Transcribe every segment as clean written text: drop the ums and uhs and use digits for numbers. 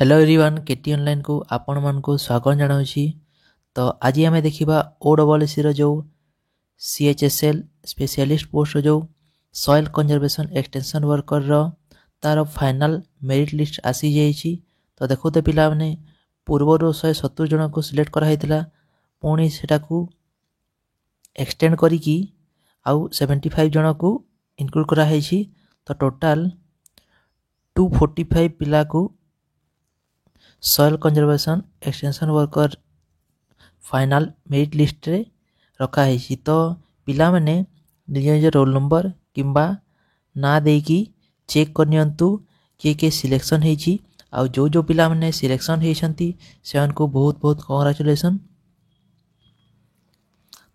Hello everyone केटी online को आपण मान को स्वागत जनाऊँगी। तो आज आम देखा OSSC जो CHSL स्पेशलिस्ट पोस्ट जो सॉइल कंजर्वेशन एक्सटेंशन वर्कर तार फाइनल मेरिट लिस्ट आसी जाइए। तो देखते पिला माने पूर्वर 170 जन को सिलेक्ट कराइला पुणी सेटा को एक्सटेंड करी आउ 75 जन को इनक्लूड कराई। तो टोटाल 245 पिला को soil conservation extension worker final merit list रे रखा है। तो पिला माने निज निज रोल नंबर किंबा ना देकी चेक करनियंतु किए सिलेक्शन होती। आउ जो पिला माने सिलेक्शन होती से को बहुत बहुत कंग्रेचुलेसन।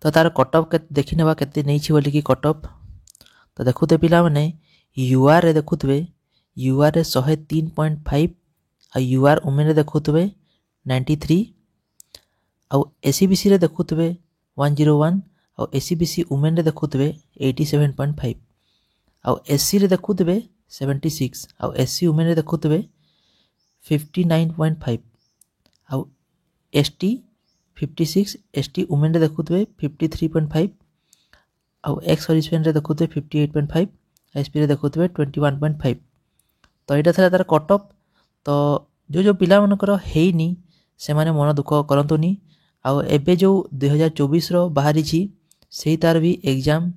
तो तार कट ऑफ देखी नेबा केते नहीं बोली कि कट ऑफ। तो देखुते पिला माने यूआर रे देखुतबे यूआर रे 103.5 आ यूआर वुमेन देखुवे 93 आउ एसीबीसी रे देखुवे 101 आउ एसीबीसी वुमेन देखुवे 87.5 आउ एससी रे देखुवे 76 आउ एससी वुमेन देखुवे 59.5 आउ एसटी 56 एसटी वुमेन देखुवे 53.5 आउ एक्स सर्विसमैन रे देखुवे 58.5 एसपी रे देखुवे 21.5। तो यहाँ था तार कट ऑफ। तो जो पिला मनकर हेनी से माने मन दुख करंतुनी। आउ एबे जो 2024 रो बाहरी से तार भी एग्जाम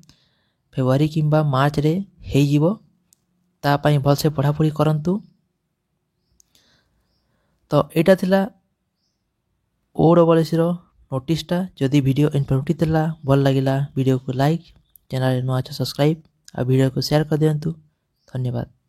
फेब्रुआरी किंबा मार्च रे हे जीवो ता पई भल से पढ़ापढ़ी करंतु। तो एटा थिला OSSC रो नोटिसटा। जदि वीडियो इन्फॉर्मेटिव थिला भल लागिला वीडियो को लाइक चैनल नुआ सब्सक्राइब आ वीडियो को शेयर कर दियंतु। धन्यवाद।